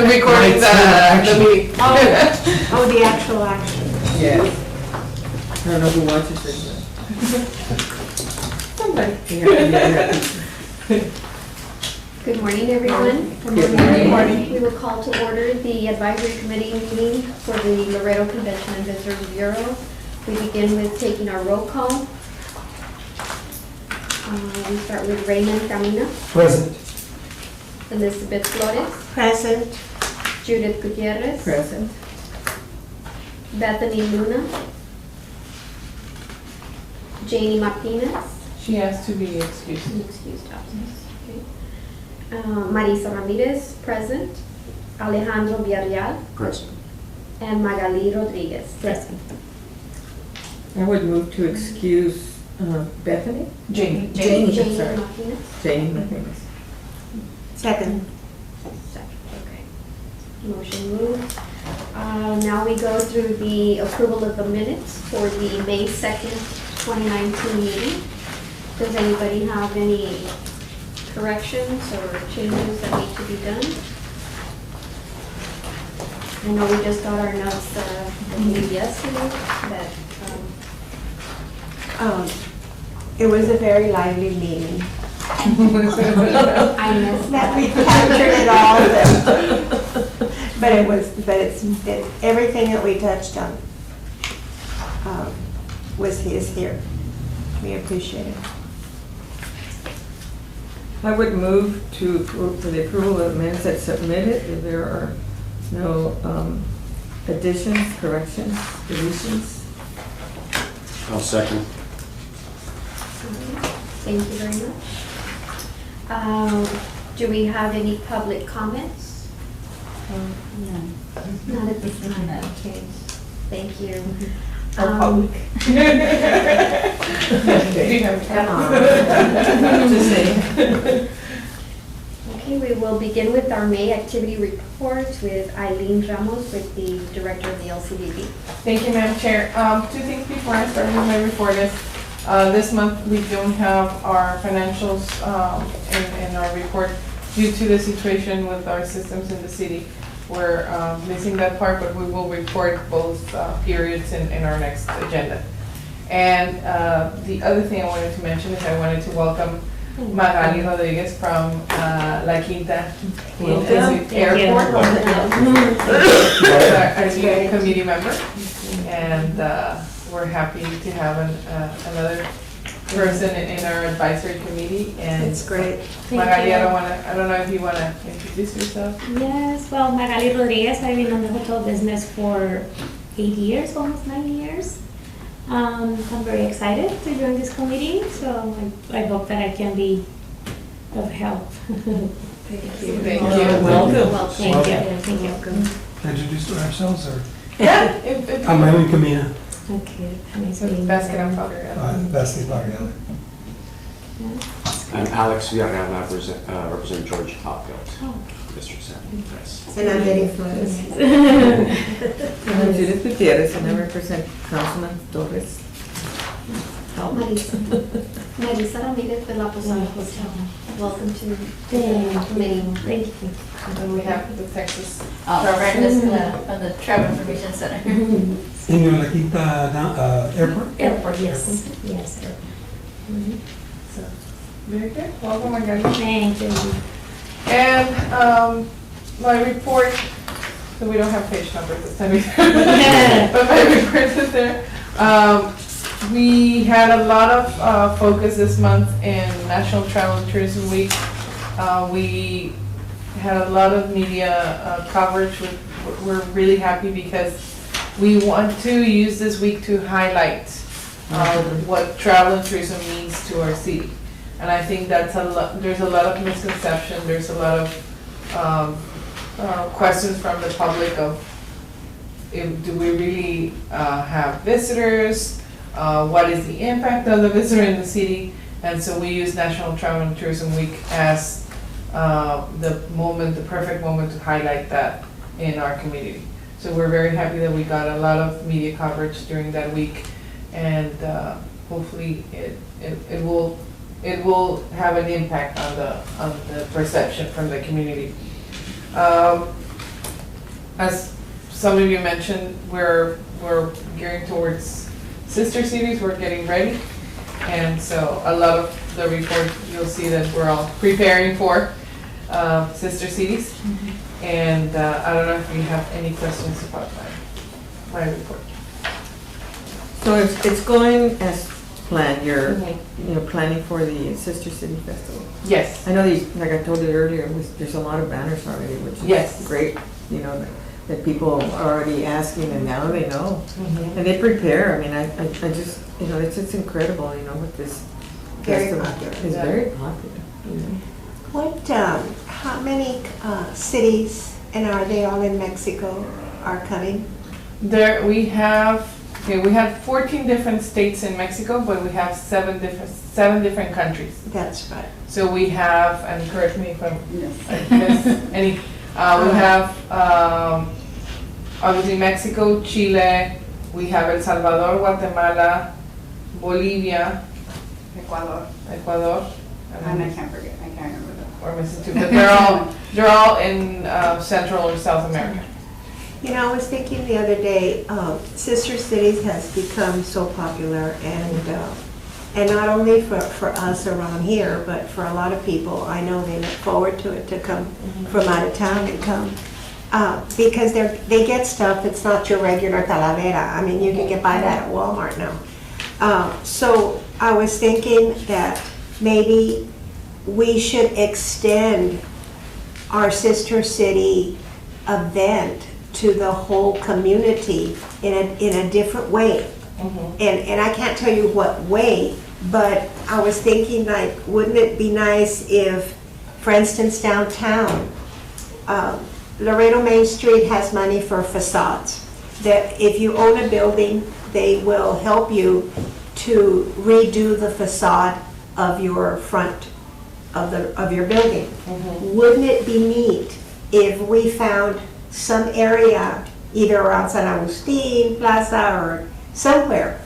recording the meeting. Oh, the actual action. Yes. I don't know who watches it, Somebody. Good morning, everyone. Good morning. We will call to order the advisory committee meeting for the Laredo Convention and Visitors Bureau. We begin with taking our roll call. We start with Raymond Camina, Present. Elizabeth Flores, Present. Judith Gutierrez, present. Bethany Luna, Janie Martinez, She has to be excused. excused absence. Okay. Marisa Ramirez, present. Alejandro Villarreal, Present. and Magali Rodriguez. Present. I would move to excuse Bethany? Jamie. Janie, Janie sorry. Martinez. Janie Martinez. Second. Second, okay. Motion moved. Now we go through the approval of the minutes for the May 2nd, 2019 meeting. Does anybody have any corrections or changes that need to be done? I know we just got our notes yesterday, but It was a very lively meeting. I missed That we that. captured it all, but everything that we touched on is here. We appreciate it. I would move for the approval of minutes that's submitted if there are no additions, corrections, deletions. I'll second. Thank you very much. Do we have any public comments? Not at this time. Okay, thank you. Public. Come on. Just saying. Okay, we will begin with our May activity report with Eileen Ramos, with the director of the LCDB. Thank you, Madam Chair. Two things before I start with my report is, this month we don't have our financials in our report due to the situation with our systems in the city. We're missing that part, but we will report both periods in our next agenda. And the other thing I wanted to mention is I wanted to welcome Magali Rodriguez from La Quinta Airport. Our new committee member. And we're happy to have another person in our advisory committee. And It's great. Magali, I don't know if you wanna introduce yourself. Yes, well, Magali Rodriguez, I've been in the hotel business for 8 years, almost 9 years. I'm very excited to join this committee, so I hope that I can be of help. Thank you. Thank you. Welcome. Thank you, thank you. Introduce ourselves, or? Yeah. I'm Raymond Camina, Okay, nice meeting you. Basket and powder. Vasquez Barrial. I'm Alex Villarreal, I represent George Hopfield, Oh, District 7. Yes. And I'm Betty Flores. And I'm Judith Gutierrez, and I represent Councilman Torres. Marisa Ramirez de la Posada Hotel. Welcome to the committee. Thank you. And we have the Texas. Brandis from the Travel Information Center. In your La Quinta Airport? Airport, yes, yes. Mhm. So, very good. Welcome, Magali. Thank you. And my report, so we don't have page numbers this time either. But my report is there. We had a lot of focus this month in National Travel and Tourism Week. We had a lot of media coverage. We're really happy because we want to use this week to highlight what travel and tourism means to our city. And I think that's there's a lot of misconception, there's a lot of questions from the public of, do we really have visitors? What is the impact of the visitor in the city? And so we use National Travel and Tourism Week as the perfect moment to highlight that in our community. So we're very happy that we got a lot of media coverage during that week, and hopefully it will have an impact on the perception from the community. as some of you mentioned, we're gearing towards sister cities, we're getting ready. And so a lot of the report, you'll see that we're all preparing for sister cities. And I don't know if you have any questions about my report. So it's going as planned, you're, Mhm. planning for the Sister City Festival. Yes. I know these, like I told you earlier, there's a lot of banners already, which Yes. is great, that people are already asking and now they know. Mhm. And they prepare, I mean, I just, it's incredible, what this Very festival popular. is Yeah. very popular. What, how many cities, and are they all in Mexico, are coming? We have 14 different states in Mexico, but we have seven different countries. That's right. So we have, and correct me if I miss any, we have obviously Mexico, Chile, we have El Salvador, Guatemala, Bolivia, Ecuador. Ecuador, And I can't remember that. or missing two, but they're all in Central or South America. I was thinking the other day, Sister Cities has become so popular, and not only for us around here, but for a lot of people. I know they look forward to it, to come from out of town and come. Because they get stuff that's not your regular Talavera. I mean, you can buy that at Walmart now. So I was thinking that maybe we should extend our Sister City event to the whole community in a different way. And I can't tell you what way, but I was thinking, like, wouldn't it be nice if, for instance, downtown, Laredo Main Street has money for facades. That if you own a building, they will help you to redo the facade of your front of your building. Wouldn't it be neat if we found some area, either around San Agustin Plaza or somewhere,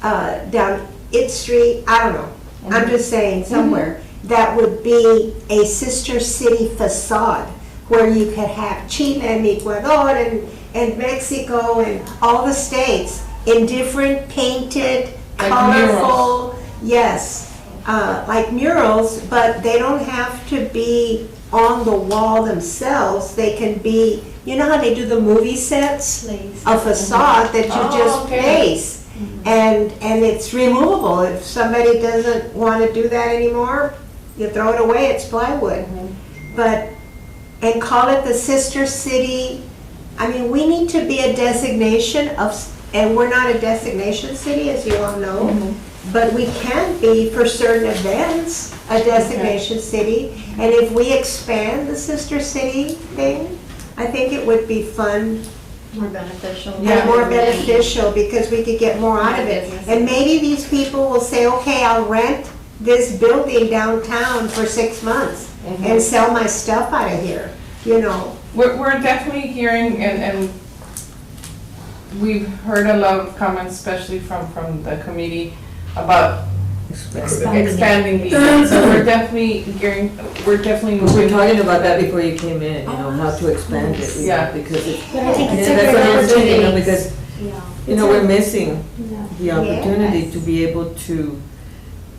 down It Street, I don't know, I'm just saying somewhere, that would be a sister city facade where you could have Chile and Ecuador and Mexico and all the states in different painted, Like colorful, yes, like murals, but they don't have to be on the wall themselves. They can be, you know how they do the movie sets? A facade that you just okay. place. And it's removable. If somebody doesn't want to do that anymore, you throw it away, it's plywood. And call it the sister city. I mean, we need to be a designation of, and we're not a destination city, as you all know, but we can be for certain events, a destination city. And if we expand the sister city thing, I think it would be fun More beneficial. and more beneficial because we could get more out of it. And maybe these people will say, okay, I'll rent this building downtown for 6 months and sell my stuff out of here, We're definitely hearing, and we've heard a lot of comments, especially from the committee, about expanding these. So we're definitely We were moving. talking about that before you came in, how to expand it, Yeah. because it's, But I think it's that's separate what I'm saying, opportunities. because, we're missing Yeah. the opportunity Yes. to be able to,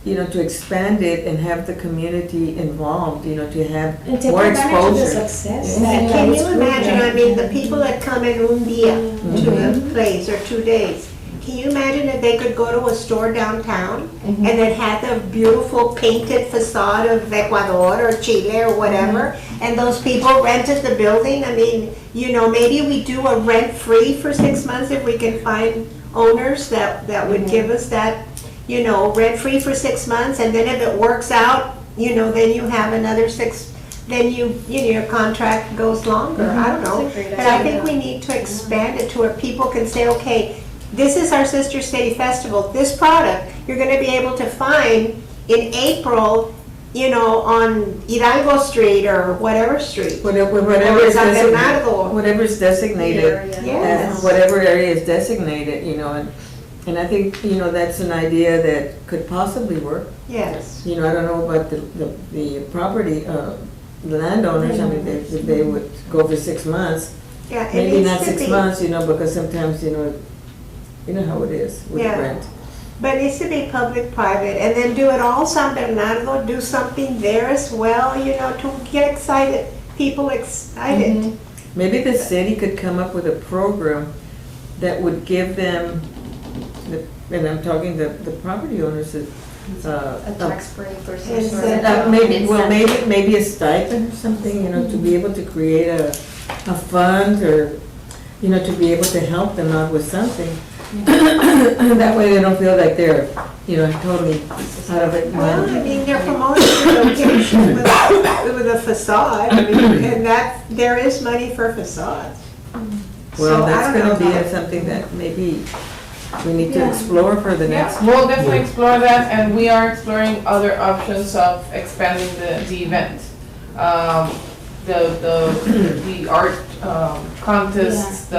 to expand it and have the community involved, to have And take more advantage of the exposure. success. Yeah. that Can this you program- imagine, I mean, the people that come in un dia to the place or 2 days, can you imagine if they could go to a store downtown and it had the beautiful painted facade of Ecuador or Chile or whatever, and those people rented the building? I mean, maybe we do a rent-free for 6 months if we can find owners that would give us that, rent-free for 6 months, and then if it works out, then you have another 6, then your contract goes longer. I don't know. That's a great But I idea. think we need to expand it to where people can say, okay, this is our Sister City Festival. This product you're going to be able to find in April, on Hidalgo Street or whatever street. Whatever Or is San designated, Bernardo. whatever is designated, Yes. whatever area is designated, and I think, that's an idea that could possibly work. Yes. I don't know about the property, the landowners, I mean, if they would go for 6 months, Yeah, it Maybe needs not to 6 be- months, because sometimes, you know how it is with Yeah. rent. But it needs to be public-private, and then do it all San Bernardo, do something there as well, to get excited, people excited. Maybe the city could come up with a program that would give them, and I'm talking the property owners, A tax break or some Is sort it- of. maybe a stipend or something, to be able to create a fund or, to be able to help them out with something. That way they don't feel like they're, totally out of it. Well, I mean, they're promoting the location with a facade, and there is money for facades. Well, So I that's don't gonna know be how- something that maybe we need to Yeah. explore for the next. Yeah, we'll definitely explore that, and we are exploring other options of expanding the event. The art contests,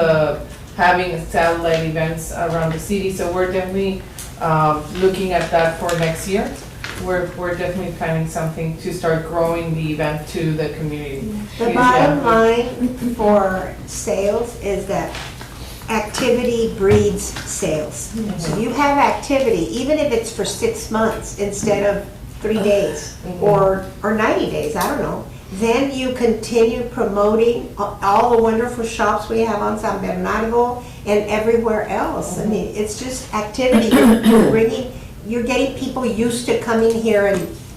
having satellite events around the city, so we're definitely looking at that for next year. We're definitely planning something to start growing the event to the community. The bottom line for sales is that activity breeds sales. So you have activity, even if it's for 6 months instead of 3 days or 90 days, I don't know. Then you continue promoting all the wonderful shops we have on San Bernardo and everywhere else. I mean, it's just activity. You're getting people used to coming here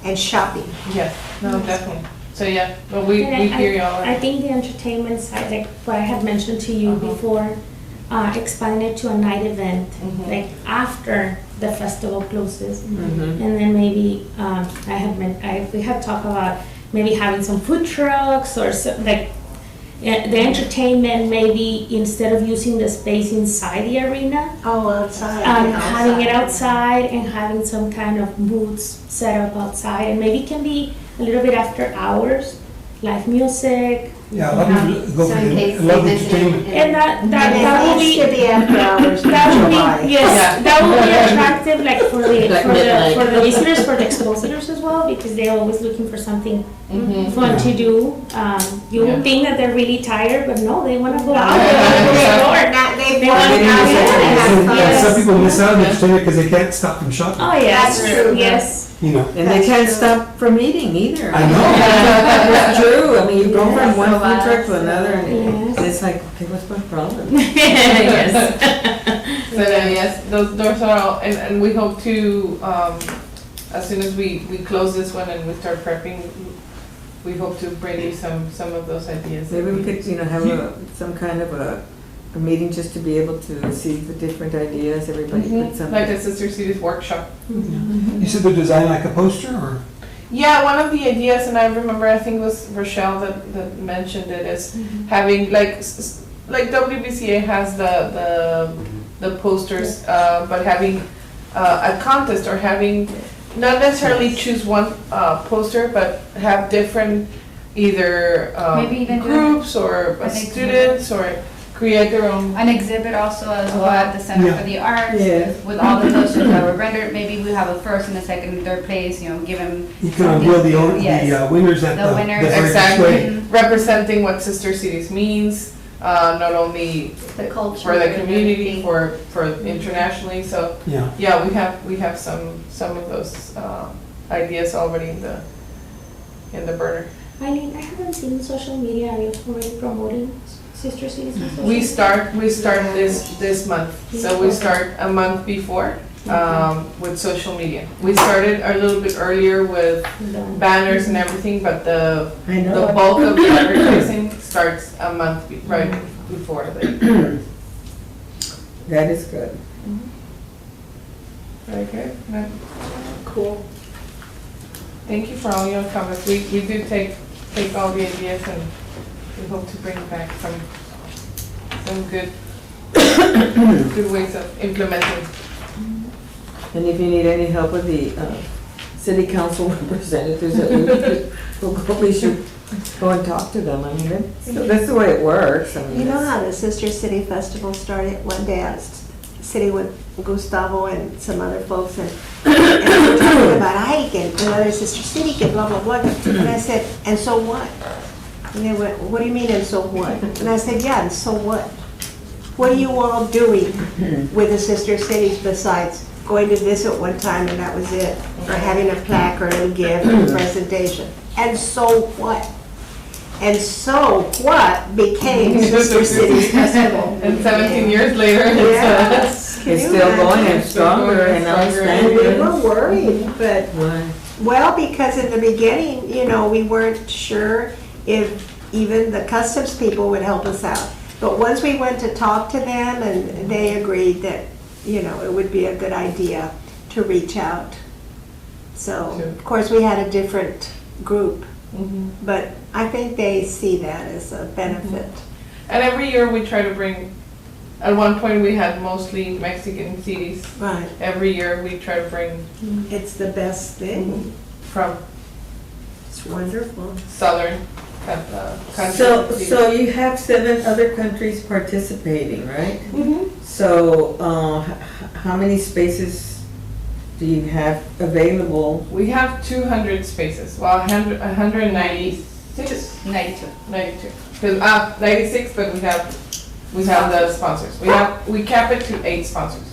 and shopping. Yes, no, definitely. So, yeah, but we And hear you all. I think the entertainment side, like what I had mentioned to you before, expanding it to a night event, like after the festival closes. Mhm. And then maybe, we have talked about maybe having some food trucks or the entertainment, maybe instead of using the space inside the arena, Oh, outside. having it outside and having some kind of booths set up outside, and maybe it can be a little bit after hours, live music, Yeah, a lot of people go So for in the, case love they entertainment. visit. and that And will it needs to be. be after hours. That would July. be, yes, Yeah. that would be attractive, like for Like the midnight. for the visitors, for the expositors as well, because they're always looking for something Mhm. fun to do. You Yeah. would think that they're really tired, but no, they want to go No, out. They want to explore. They've They worked want to out go and out. have fun. Yes. Some people miss out on entertainment because they can't stop from shopping, Oh yes, That's true. yes. you know. And they That's can't true. stop from eating either. I know. That's true. I mean, you go from Yes. one So food truck to loud. another, and Yes. it's like, okay, what's my problem? Yes. So then, yes, those are all, and we hope to, as soon as we close this one and we start prepping, we hope to bring you some of those ideas. Maybe we could, have some kind of a meeting just to be able to see the different ideas, everybody put Mhm, something. like a Sister Cities workshop. You said the design like a poster, or? Yeah, one of the ideas, and I remember, I think it was Rochelle that mentioned it, is having like WBCA has the posters, but having a contest or having, not necessarily choose one poster, but have different either Maybe even do groups or an exhibit. students or create their own. An exhibit also as well at the Center Yeah. for the Arts, Yeah. with all the posters that were rendered. Maybe we have a first and a second and third place, give them. You can unveil the Yes. winners at The the winners. very Exactly, display. representing what Sister Cities means, not only The culture. for the and community, everything. for internationally, so, Yeah. yeah, we have some of those ideas already in the burner. Eileen, I haven't seen social media. Are you already promoting Sister Cities on social We media? start this month, so we start a month before, with social media. We started a little bit earlier with banners and everything, but the I know. bulk of the advertising starts a month right before the. That is good. Very good. Cool. Thank you for all your comments. We do take all the ideas, and we hope to bring back some good ways of implementing. And if you need any help with the city council representatives, we should go and talk to them. I mean, that's the way it works. I mean, You know it's- how the Sister City Festival started? One day I was sitting with Gustavo and some other folks, and we were talking about Ike and other Sister City and blah, blah, blah. And I said, and so what? And they went, what do you mean, and so what? And I said, yeah, and so what? What are you all doing with the sister cities besides going to visit one time and that was it? Or having a plaque or a little gift or a presentation? And so what? And so what became Sister Cities Festival? And 17 years later, Yes. Can It's you still going imagine? and stronger and And we were outstanding. worried, but Why? well, because in the beginning, we weren't sure if even the customs people would help us out. But once we went to talk to them and they agreed that, it would be a good idea to reach out. So, of course, we had a different group, but I think they see that as a benefit. and every year we try to bring, at one point we had mostly Mexican cities. Right. Every year we try to bring It's the best thing. from It's wonderful. southern countries. So you have 7 other countries participating, right? So, how many spaces do you have available? We have 200 spaces, well, 196, 92. 92. 96, but we have the sponsors. We cap it to 8 sponsors.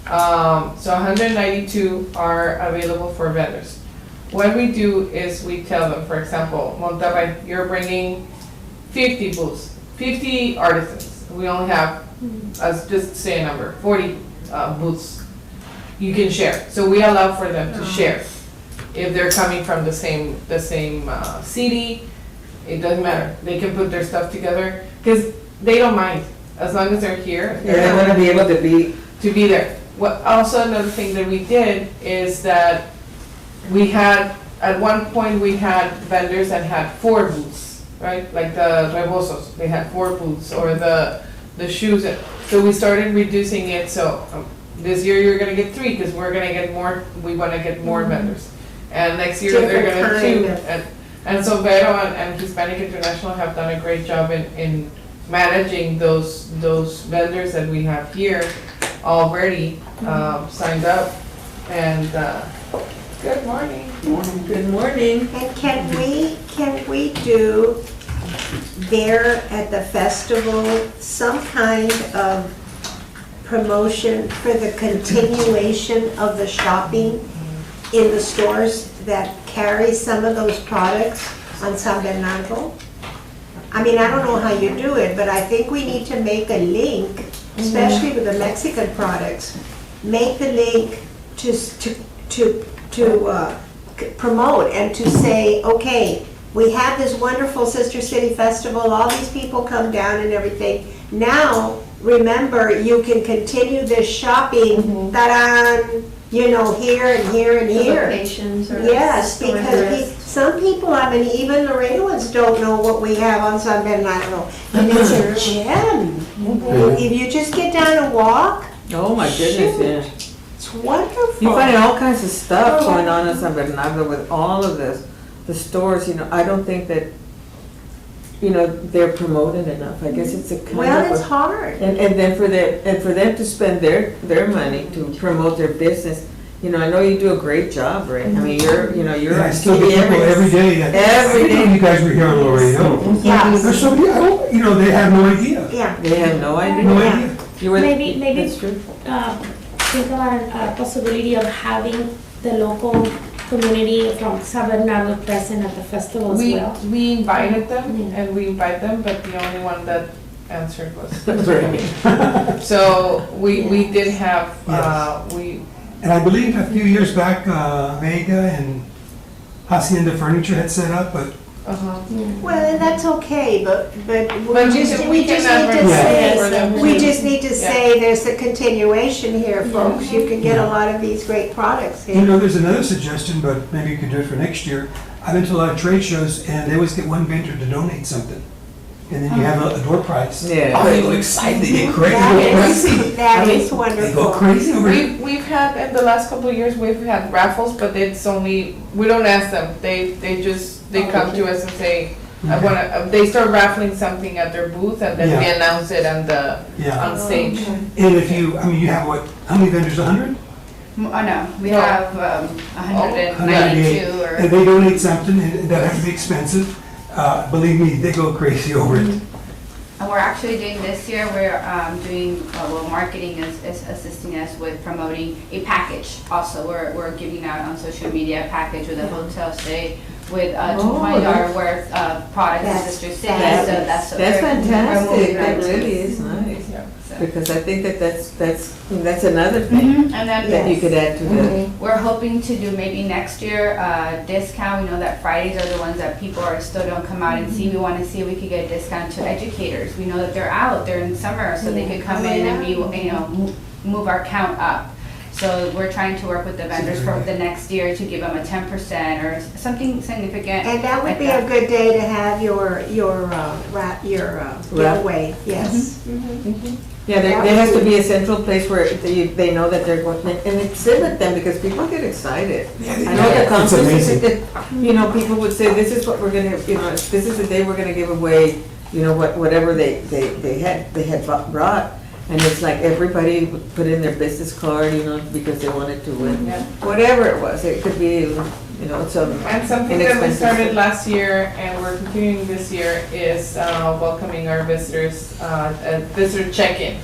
So 192 are available for vendors. What we do is we tell them, for example, Monterrey, you're bringing 50 booths, 50 artisans. We only have, as just say a number, 40 booths you can share. So we allow for them to share. If they're coming from the same city, it doesn't matter. They can put their stuff together because they don't mind as long as they're here. Yeah, they want to be able to be. there. What also another thing that we did is that we had at one point we had vendors that had 4 booths, right? Like the rebosos, they had 4 booths, or the shoes. So we started reducing it. So this year you're gonna get 3 because we're gonna get more. We want to get more vendors, and next year they're Different gonna kind 2. of- And so Vero and Hispanic International have done a great job in managing those vendors that we have here already signed up. And good morning. Good morning. And can we do there at the festival some kind of promotion for the continuation of the shopping in the stores that carry some of those products on San Bernardo? I mean, I don't know how you do it, but I think we need to make a link, especially with the Mexican products, make the link to promote and to say, okay, we have this wonderful Sister City Festival, all these people come down and everything. Now, remember, you can continue this shopping, ta-da, here and here and here. Locations or. Yes, store because address. some people, I mean, even Laredoans don't know what we have on San Bernardo. And it's a gem. If you just get down and walk, Oh my goodness, yeah. it's wonderful. You find all kinds of stuff going on in San Bernardo with all of this, the stores, I don't think that, they're promoted enough. I guess it's a kind of. Well, it's hard. And then for them to spend their money to promote their business, I know you do a great job, Ray. I mean, you're Yeah, I on still TV get people every day. Every I didn't know day. you guys were here on Laredo. Yes. There's somebody, they have no idea. Yeah. They have no idea. No idea. You were. Maybe That's true. think about a possibility of having the local community from San Bernardo present at the festival as well. We invited them, Yeah. and we invite them, but the only one that answered was Right. So we did have, Yes. And I believe a few years back, Vega and Hacienda Furniture had set up, but Well, and that's okay, but But we just we need can to advertise for say, them. we just need to Yeah. say there's a continuation here, folks. You can get a lot of these great products here. there's another suggestion, but maybe you could do it for next year. I've been to a lot of trade shows, and they always get one vendor to donate something. And then you have a door prize. Yeah. Oh, they go excited, they get crazy, they go crazy. That is They go wonderful. crazy over it. we've had, in the last couple of years, we've had raffles, but it's only, we don't ask them. They come to us and say, I wanna, they start raffling something at their booth, and then we Yeah. announce it on Yeah. stage. And if you have what, how many vendors, 100? Oh, no, we No. have 192 And or, they donate something, and that has to be expensive. believe me, they go crazy over it. And we're actually doing this year, we're doing, well, marketing is assisting us with promoting a package. Also, we're giving out on social media a package with a hotel stay with $220 worth of products in Sister City. So That's That's fantastic, that really is So- nice. Because I think that's another thing And then that you could add to the. we're hoping to do maybe next year a discount. We know that Fridays are the ones that people are still don't come out and see. We want to see if we could get a discount to educators. We know that they're out, they're in summer, so they could come in and be, move our count up. So we're trying to work with the vendors for the next year to give them a 10% or something significant. And that would like be a good day to have your giveaway, yes. Yeah, there has to be a central place where they know that they're going, and exhibit them, because people get excited. I know the It's conferences, amazing. that, people would say, this is what we're gonna, this is the day we're gonna give away, whatever they had brought. And it's like everybody would put in their business card, because they wanted to win, Yeah. whatever it was. It could be, some And something that we inexpensive started stuff. last year and we're continuing this year is welcoming our visitors, a visitor check-in.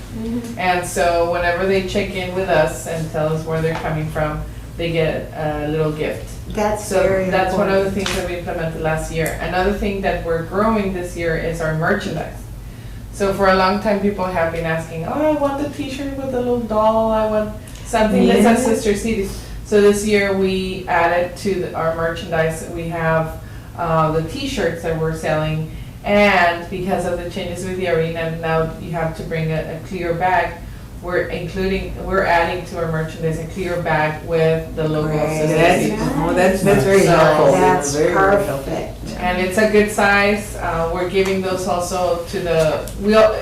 And so whenever they check in with us and tell us where they're coming from, they get a little gift. That's So very that's one of the important. things that we implemented last year. Another thing that we're growing this year is our merchandise. So for a long time, people have been asking, oh, I want the t-shirt with the little doll, I want something that says Sister Cities. So this year, we added to our merchandise, we have the t-shirts that we're selling, and because of the changes with the arena, now you have to bring a clear bag. We're adding to our merchandise a clear bag with the logo of Sister That's, Cities. that's very So- helpful. That's Very, very helpful. perfect. And it's a good size. We're giving those also to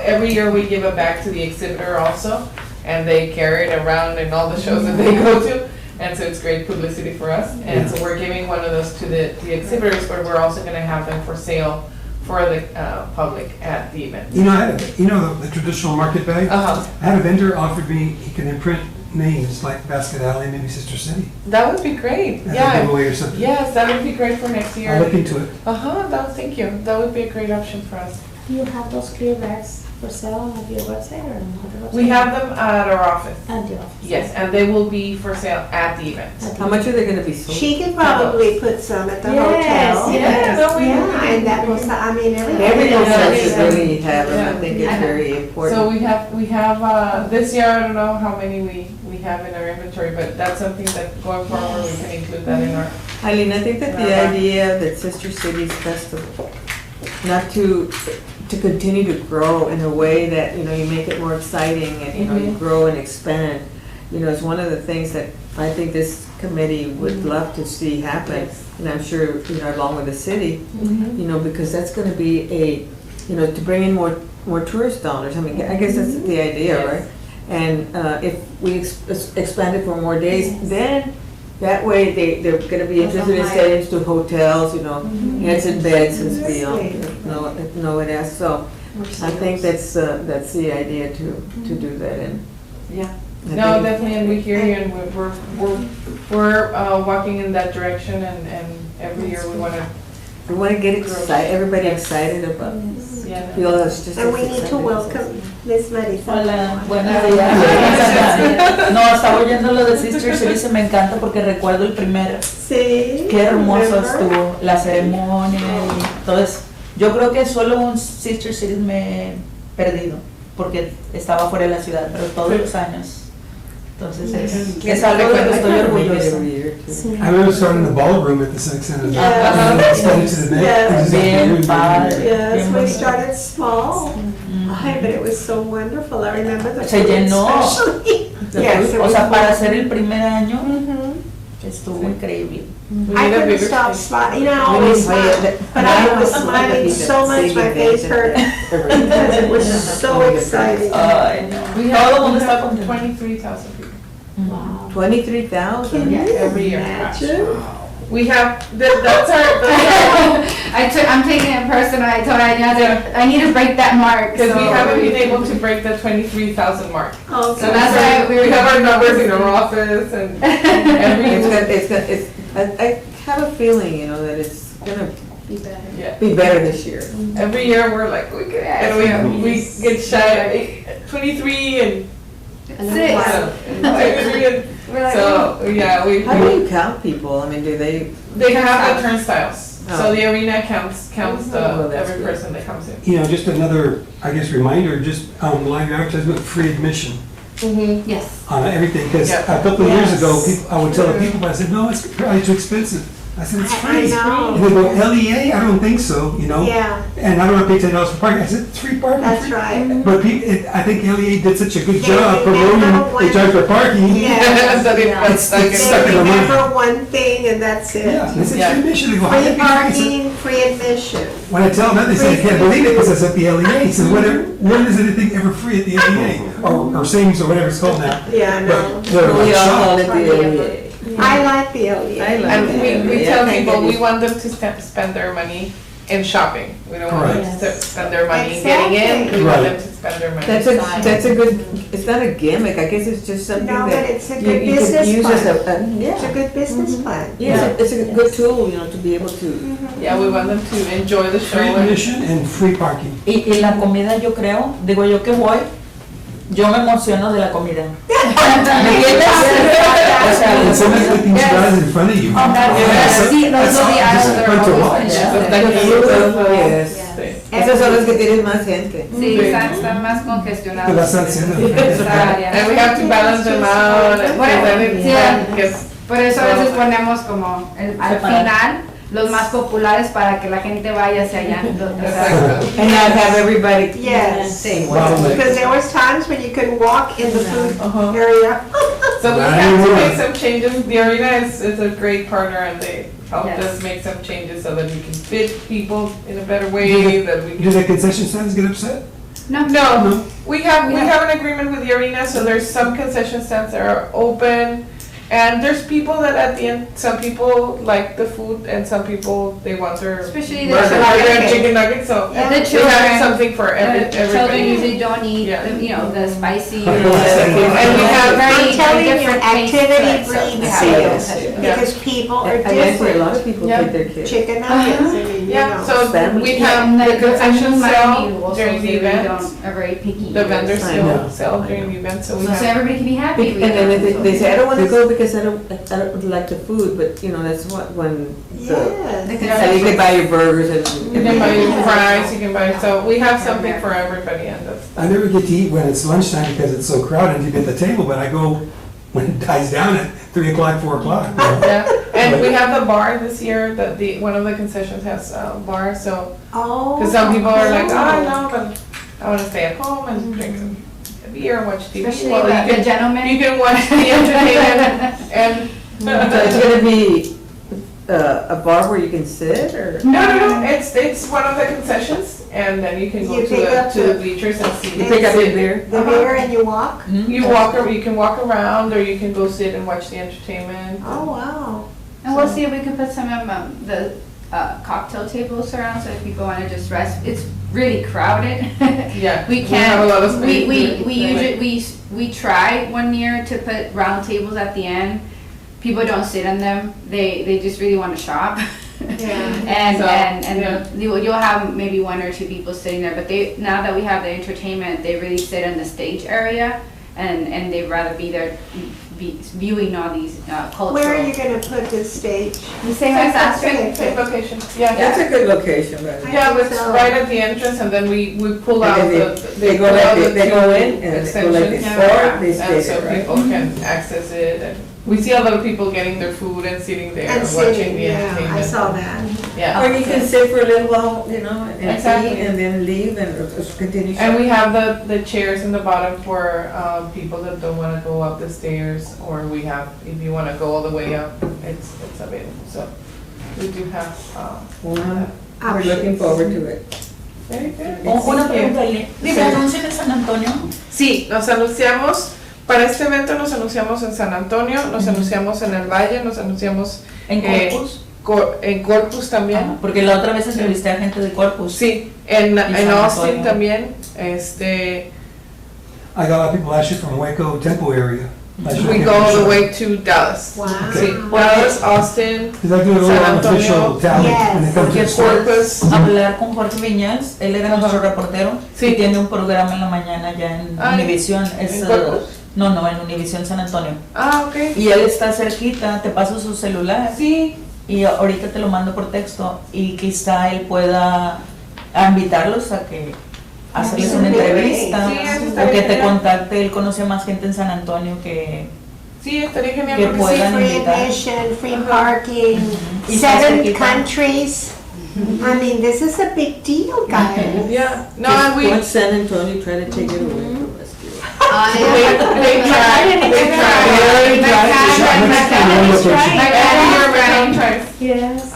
every year we give a bag to the exhibitor also, and they carry it around in all the shows that they go to. And so it's great publicity for us. And so we're giving one of those to the exhibitors, but we're also gonna have them for sale for the public at the event. The traditional market bag? Uh-huh. I had a vendor offered me, he can imprint names like Basket Alley, maybe Sister City. That would be great. As a Yeah. giveaway or something. Yes, that would be great for next I'll year. look into it. Thank you. That would be a great option for us. Do you have those clear bags for sale on your website or on the website? We have them at our office. At the office. Yes, and they will be for sale at the event. How much are they gonna be sold? She could probably put some at the Yes, hotel. yes. Yeah, and that was, Every everybody. hotel Yeah. should really have them. I Yeah. think it's very important. So we have, this year, I don't know how many we have in our inventory, but that's something that going forward, we can include that in our, Eileen, I think that the idea that Sister Cities Festival, not to continue to grow in a way that, you make it more exciting and, you grow and expand, is one of the things that I think this committee would love to see happen. Yes. And I'm sure, along with the city, because that's gonna be to bring in more tourist dollars. I mean, I guess that's the idea, Yes. right? And if we expand it for more days, then that way they're gonna be interested in staying to hotels, heads and beds and beyond. No, it has, so I think that's the idea to do that, and. yeah. I No, think- definitely, and we hear you, and we're walking in that direction, and every year we wanna, We wanna get excited, everybody excited about, yeah. feel us just. And as we need to excited as welcome Miss Marisa. Hola, buenos días. No, estaba oyendo lo de Sister Cities y me encanta porque recuerdo el primer, Sí. qué hermoso remember? estuvo, la ceremonia y todo eso. Yo creo que solo un Sister Cities me he perdido porque estaba fuera de la ciudad, pero todos los años. Entonces es algo de lo que estoy orgullosa. Every year, too. I remember starting in the ballroom at the Civic Center. Yeah. And then extended to the next. Yes. Bien padre. Yes, bien we bonito. started small. Ay, but it was so wonderful. I remember the Se food llenó. especially. Yes, it O was sea, para wonderful. ser el primer año Mhm. estuvo increíble. We I need a couldn't bigger stop space. smiling, I We always need- smile, but I was smiling so much, my face hurt, because it was so exciting. Ay, no. We Todo el mundo está have contento. 23,000 people. Wow. 23,000. Can you every year. imagine? We have, that's our, I'm taking it personal. I told Anya, I need to break that mark. because we so- haven't been able to break the 23,000 mark. Oh, So that's why We have our numbers in our office and every, I have a feeling, that it's gonna Be better. Yeah. Be better this year. Every year we're like, we could, and we get shy, 23 and Six. so, 23 and We're like, so, yeah, How do you count people? I mean, do they? they have the turnstiles. Oh. So the arena counts Oh, that's every good. person that comes in. You know, just another, I guess, reminder, just live advertisement, free admission Mm-hmm. yes. on everything, because Yeah. a couple of years Yes. ago, I would tell the people, but I said, no, it's probably too expensive. I said, it's I free. know. And they go, LEA? I don't think so, you know? Yeah, And I don't want to pay $10 for parking. I said, it's free parking. that's free." right. But I think LEA did such a good They job remember promoting, when- they charge for parking. Yeah. So they got It's stuck in stuck They in the mind. remember one thing and that's Yeah, it. they said Yeah. free admission. They go, how Free did I say-" parking, free admission. When I tell them that, they say, I can't believe it because it's at the LEA. He said, when is anything ever free at the LEA? Or savings or whatever it's called now. Yeah, I know. But they're We like all call shocked. it the LEA. I like the LEA. I like And we Yeah, tell thank people, we goodness. want them to spend their money in shopping. We don't want them to Correct. spend their money in getting in, we want them Right. to spend their money. That's a good, it's not a gimmick, I guess it's just something No, that. but it's a you- good you could business use as a- plan. It's a Yeah, good business plan. yeah, it's a good tool, you know, to be able to. Yeah, we want them to enjoy the show. Free and- admission and free parking. Y la comida, yo creo, digo yo que voy, yo me emociono de la comida. ¿Me entiendes? O sea, And somebody's looking you guys in front of you. Sí, those are the aisles that are Fun to always watch. Yeah. full. Yes. Sí. Esas son las que tienen más gente. Sí, están más congestionados. Te la están haciendo. Esa área. And we have to balance them out, and Bueno, then it's sí. fun, because Por eso a veces ponemos como al Separar. final los más populares para que la gente vaya hacia allá. O sea, Exacto. And not have everybody. Yes. Sí. Bottleneck. Because there was times when you couldn't walk in the food Uh-huh. area. So we Not have to anymore. make some changes. The arena is a great partner, and they helped Yes. us make some changes so that we can fit people in a better way, that we Do can. the concession stands get upset? No. No, we have an agreement with the arena, so there's some concession stands that are open. And there's people that at the end, some people like the food and some people, they want their Especially the burger, children. and chicken nuggets, so Yeah. The we have children. something for The children everybody. usually don't eat, Yeah. the spicy. And we have I'm telling you, different tastes to activity it, so we breeds have sales. those. Yeah. Because people are And actually, a different. lot of people Yeah. take their kids. Chicken nuggets, I mean, you Yeah, know. so Sandwich. we Yeah, have and the concession Miami sell also, during the they event, are very picky. the vendors I know. sell during the event, so we So have. everybody can be happy. And then they say, I don't wanna go because I don't like the food, but you know, that's what, when the. Yes. So you can buy your burgers You and. can buy your Yeah. fries, you can buy, so we have something for everybody, and that's. I never get to eat when it's lunchtime because it's so crowded to get the table, but I go when it dies down at 3 o'clock, 4 o'clock. you know. Yeah, and we have the bar this year, that one of the concessions has a bar, so, Oh. because some people are like, oh, cool. no, but I wanna stay at home and drink some beer and watch TV. Especially Well, the you gentlemen. can watch the entertainment and. So it's gonna be a bar where you can sit or? No, it's one of the concessions, and then you can go You to pick up to the the- bleachers and see. You pick up your beer? The beer and you walk? You can walk around, or you can go sit and watch the entertainment. Oh, wow. And we'll see if we can put some of the cocktail tables around so if people want to just rest. It's really crowded. Yeah, We have can't, a lot of space. we usually, we tried one year to put round tables at the end. People don't sit on them. They just really want to shop. Yeah. And, So, and yeah. you'll have maybe one or two people sitting there, but now that we have the entertainment, they really sit in the stage area and they'd rather be there viewing all these cultural. Where are you gonna put this stage? The same as last Same year. same location, yeah. That's a good location, right? Yeah, but it's So- right at the entrance, and then we pull out And then the. they go pull like out they- the they go two in and they go like extensions, this, yeah. or they stay And so there, right? people can access it, and we see a lot of people getting their food and sitting there And and watching sitting, the yeah, entertainment. I saw that. Yeah. Or you can sit for a little while, you know, and Exactly. eat and then leave and continue. And we shopping. have the chairs in the bottom for people that don't wanna go up the stairs, or we have, if you wanna go all the way up, it's available, so we do have, Wow. We're looking forward to it. very good. Una Thank you. pregunta, Aileen. ¿Se anuncian en San Antonio? Sí, nos anunciamos, para este evento nos anunciamos en San Antonio, nos anunciamos en el Valle, nos anunciamos ¿En Corpus? en Corpus también. Ajá, porque la otra vez entrevisté a gente de Corpus. Sí, en San Austin Antonio. también, I got a lot of people actually from Waco Temple area. We go all the way to Dallas. Wow. Sí, Dallas, Austin, Because I do a little San Antonio. unofficial tally when it comes to Porque the store. Corpus. hablar con Jorge Viñals, él era nuestro reportero, Sí. y tiene un programa en la mañana ya en Ah, Univisión. Es, ¿en Corpus? no, en Univisión San Antonio. Ah, ok. Y él está cerquita, te paso su celular Sí, y ahorita te lo mando por texto y quizá él pueda invitarlos a que hacerles una entrevista Sí, eso o estaría que te genial. contacte. Él conoce más gente en San Antonio que sí, estaría genial. Que porque puedan Free invitar. admission, free parking, Y está 7 cerquita. countries. I mean, this is a big deal, guys. Yeah, no, and we, Once San Antonio try to take it away from us. they tried. Yes.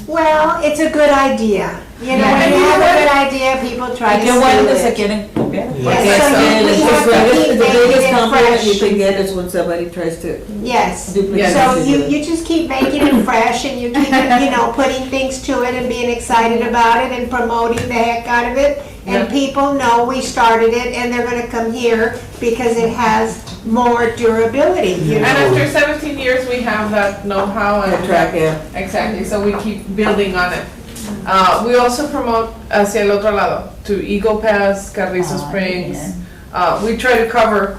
Well, it's a good idea. You know, when you have a good idea, people try y to qué bueno que steal se it. quieren copiar. Yeah. Porque Yes, so es we que have to keep The making biggest it compliment you fresh. can get is when somebody tries to Yes. duplicate. So it. you just keep making it fresh and you keep, putting things to it and being excited about it and promoting the heck out of it. And Yeah. people know we started it and they're gonna come here because it has more durability, you And know? after 17 years, we have that know-how and. Track, yeah. Exactly, so we keep building on it. We also promote hacia el otro lado, to Eagle Pass, Carrizo Springs. We try to cover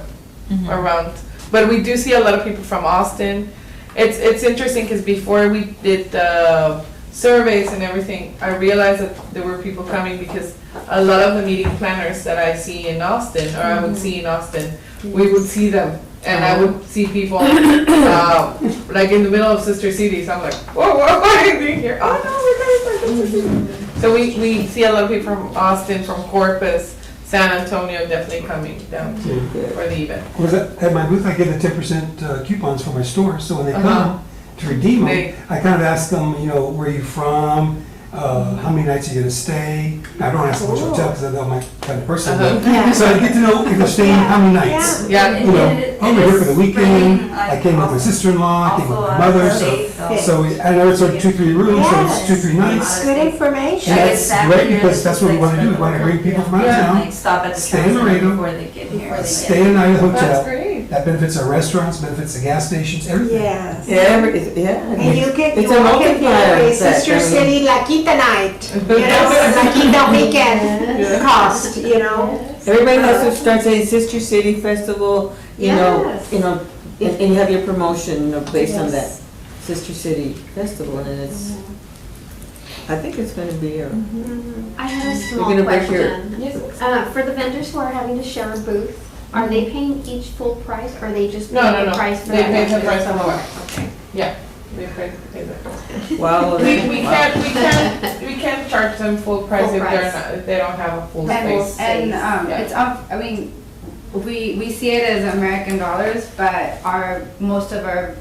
around, but we do see a lot of people from Austin. It's interesting because before we did the surveys and everything, I realized that there were people coming because a lot of the meeting planners that I see in Austin, or I would see in Austin, we would see them. And I would see people, like in the middle of Sister Cities, I'm like, whoa, what are you doing here? Oh, no, we're going to Sister Cities. So we see a lot of people from Austin, from Corpus, San Antonio definitely coming down for the event. Was at my booth, I get the 10% coupons for my store, so when they Uh-huh. come to redeem They- them, I kind of ask them, where you from, how many nights are you gonna stay? I don't ask them which hotel, because I'm not my kind of person, Yeah. so I get to know if they're staying, how many nights. Yeah, Oh, we're here for the weekend, I came with my sister-in-law, I came with my mother, so I know it's sort of 2-3 rooms, so it's 2-3 nights. Good information. And that's great, because that's what we want to do, we want to bring people from out of town, Stop at the stay in town Laredo, before they get here. stay in a night at a that's hotel. great. That benefits our restaurants, benefits the gas stations, everything. Yes. And you can, It's you a walk in multiplier here, a effect, Sister I mean. City La Quinta night, La Quinta weekend cost, Everybody has to start saying Sister City Festival, Yes. and you have your promotion, based on that Yes. Sister City Festival, and I think it's gonna be a. I have a You're small gonna break your- question. For the vendors who are having to share a booth, are they paying each full price or are they just No, paying no, the no, price for they that? pay the price on the way. Okay. Yeah, they pay the price. Wow. We can't charge them full price Full if price. if they don't have a full And, space. and it's up, I mean, we see it as American dollars, but most of our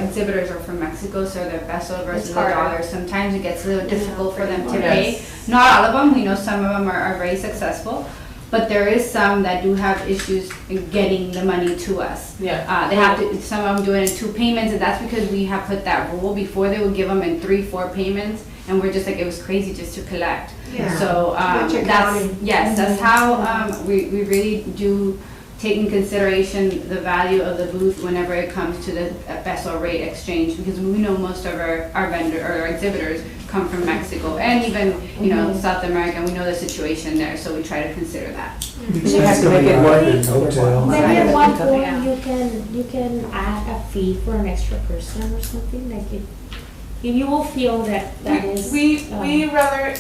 exhibitors are from Mexico, so their peso versus the harder. dollar, sometimes it gets a little difficult for them to Yes. pay. Not all of them, we know some of them are very successful, but there is some that do have issues in getting the money to us. Yeah. They have to, some of them do it in 2 payments, and that's because we have put that rule. Before, they would give them in 3-4 payments, and we're just like, it was crazy just to collect. Yeah. So, Much that's, accounting. yes, that's how, we really do take in consideration the value of the booth whenever it comes to the peso rate exchange, because we know most of our vendor, or our exhibitors come from Mexico, and even, South America, we know the situation there, so we try to consider that. You have to make it work. In hotel. Maybe Right. at one point Yeah. you can add a fee for an extra person or something, like if you will feel that is. We rather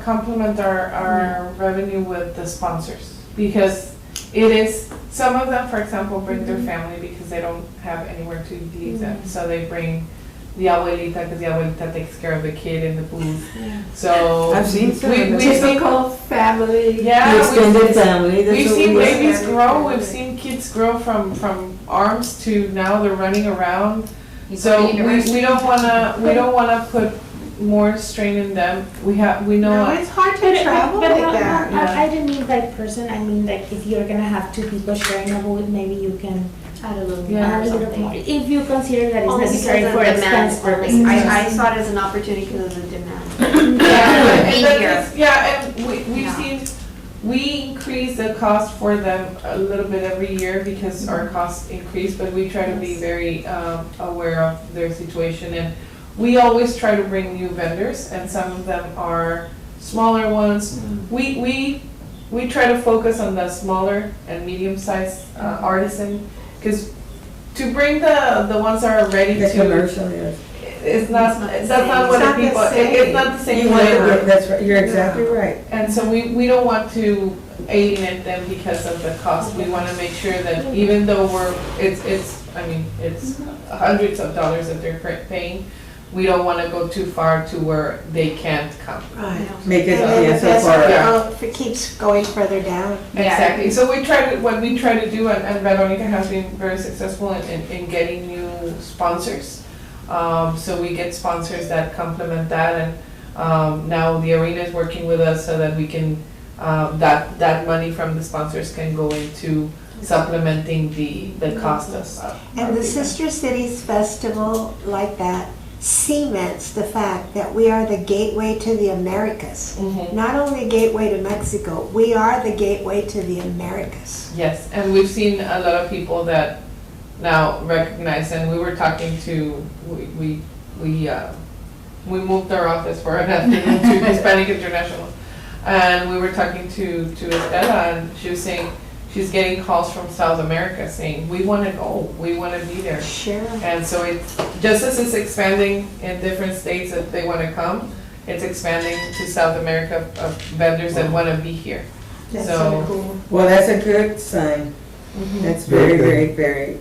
complement our revenue with the sponsors, because it is, some of them, for example, bring their family because they don't have anywhere to leave them, so they bring the abuelita, because the abuelita takes care of the kid in the booth, so. I've seen some. We've seen, Typical family. yeah, The extended family, that's we've what seen we babies have. grow, we've seen kids grow from arms to now they're running around. So we don't wanna put more strain in them. We know. No, it's hard to travel But like no, that. I didn't mean by person, I mean like if you're gonna have 2 people sharing a booth, maybe you can Add a little more add or a little something. more. If you consider that it's Only necessary because for of demand expense only. purposes. I saw it as an opportunity because of the demand. Yeah, Be and here. that's- yeah, and we've Yeah. seen We increase the cost for them a little bit every year because our costs increase, but we try to be very aware of their situation. And we always try to bring new vendors, and some of them are smaller ones. We try to focus on the smaller and medium-sized artisan, because to bring the ones that are ready The to, commercial, yes. it's not, that's not what It's the not the people, same. it's not the same You want to, flavor. that's right, you're exactly right. And so we don't want to alienate them because of the cost. We want to make sure that even though it's hundreds of dollars that they're paying, we don't want to go too far to where they can't come. Right. Make it, And then yeah, the so best far. Yeah. if it keeps going further down. Exactly. So what we try to do, and Veronica has been very successful in getting new sponsors. So we get sponsors that complement that, and now the arena is working with us so that we can, that money from the sponsors can go into supplementing the cost of. And the Sister Cities Festival like that cements the fact that we are the gateway to the Americas. Mhm. Not only a gateway to Mexico, we are the gateway to the Americas. Yes, and we've seen a lot of people that now recognize, and we were talking to, we moved our office for an afternoon to Hispanic International. And we were talking to Estela, and she was saying, she's getting calls from South America saying, we want to go, we want to be there. Sure. And so it's, just as it's expanding in different states that they want to come, it's expanding to South America of vendors that want to be here. That's So- so cool. Well, that's a good sign. That's very, Very very,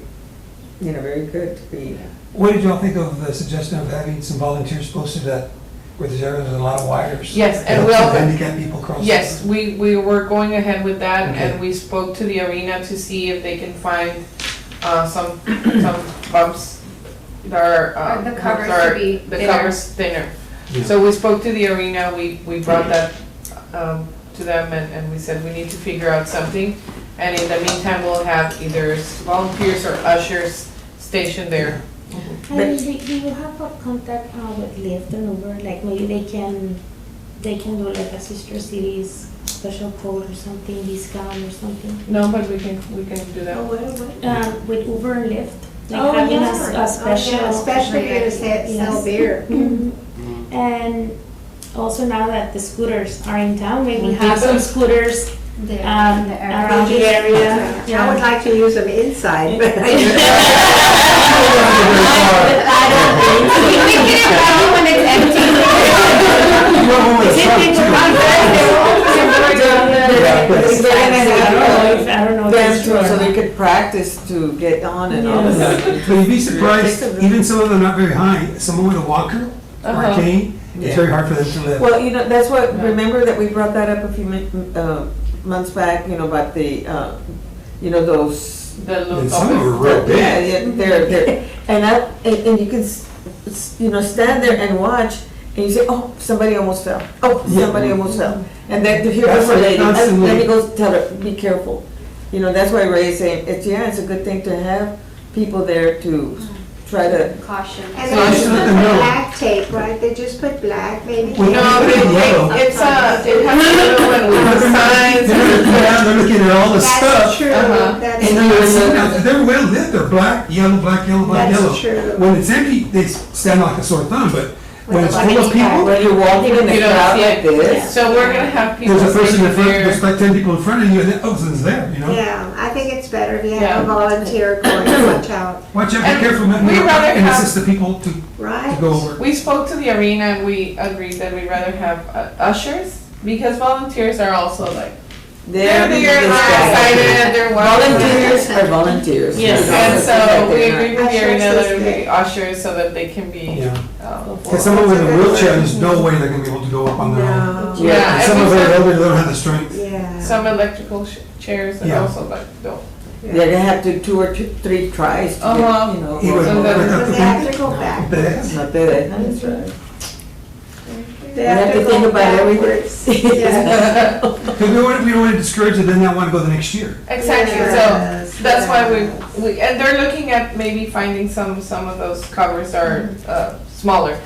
very good to be. What did y'all think of the suggestion of having some volunteers posted at where there's areas with a lot of wires? Yes, To and help we some also- handicapped people cross. Yes, we were going ahead with that, Okay. and we spoke to the arena to see if they can find some bumps that are. The covers are- to be The thinner. covers thinner. Yeah. So we spoke to the arena, we brought that to them, and we said we need to figure out something. And in the meantime, we'll have either volunteers or ushers stationed there. And do you have a contact with Lyft and Uber? Like maybe they can do like a Sister Cities special code or something, discount or something. No, but we can do that. With Uber and Lyft, like Oh, having yeah. a special. Especially if you sell Yes. beer. Mhm. And also now that the scooters are in town, maybe We have do some them. scooters There, around the area. I would like to use them inside, but We can have when it's empty. You want one with a truck, I don't know. if Dance it's floor, so true. they could practice to get on and all of Yes. that. But you'd be surprised, even some of them not very high, someone with a walker or a Uh-huh. cane, it's very hard for them to live. Well, that's what, Yeah. remember that we brought that up a few months back, about the, those. The And look some of them of are real big. Yeah, they're, and you can, stand there and watch, and you say, oh, somebody almost fell. Oh, somebody almost fell. And then to hear That's from a lady, and constantly- then he goes, tell her, be careful. That's why Ray's saying, it's a good thing to have people there to try to. Caution. And So they I just should put let them know. black tape, right? They just put black, maybe. Well, No, no, but yellow. it has to do with signs. They're looking at all the That's stuff. true, Uh-huh. that's And you see now, they're well lit, they're black, yellow, black, yellow, black, That's yellow. true. When it's empty, they stand like a sore thumb, but when it's full of people, When you're walking in You the don't crowd see like it. this. So we're gonna have people there's a person in stationed front, there's there. like 10 people in front of you, and then, oh, someone's there, Yeah, I think it's better if you have Yeah. a volunteer going to watch out, Watch out, And be careful, man, we'd rather and have- assist the people to right? go over. We spoke to the arena and we agreed that we'd rather have ushers, because volunteers are also like, they're there, they're excited, they're Volunteers welcome. are volunteers. Yes. And so we They're not- agreed with the arena that it would Ushers be ushers so that they can be. Yeah. Because Because someone with a wheelchair, there's no way they're gonna be able to go up on their own. No, Yeah, And some and of we them, said- they don't have the strength. yeah. some electrical chairs and Yeah. also like, don't. They're gonna have to 2 or 3 tries to get, Uh-huh. He was So that- But they have to go back. That's- Not that, that's right. They We have to go think about backwards. everything. Yeah. Because we don't want to discourage it, then they want to go the next year. Exactly, Yes, so that's why yes. and they're looking at maybe finding some of those covers are smaller.